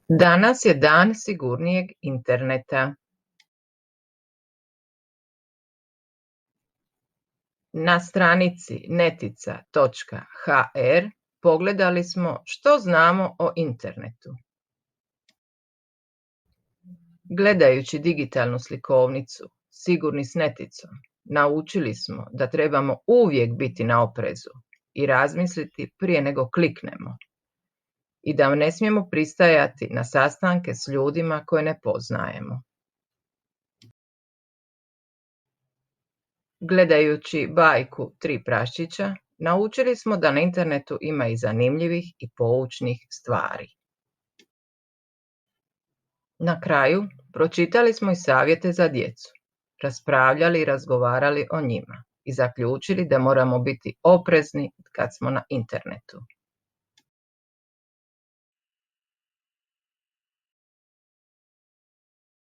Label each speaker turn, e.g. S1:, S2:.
S1: Danas je dan sigurnijeg interneta. Na stranici netica.hr pogledali smo što znamo o internetu. Gledajući digitalnu slikovnicu Sigurni s neticom, naučili smo da trebamo uvijek biti na oprezu i razmisliti prije nego kliknemo. I da ne smijemo pristajati na sastanke s ljudima koje ne poznajemo. Gledajući bajku Tri praščića, naučili smo da na internetu ima i zanimljivih i poučnih stvari. Na kraju, pročitali smo i savjete za djecu, raspravljali i razgovarali o njima i zaključili da moramo biti oprezni kad smo na internetu.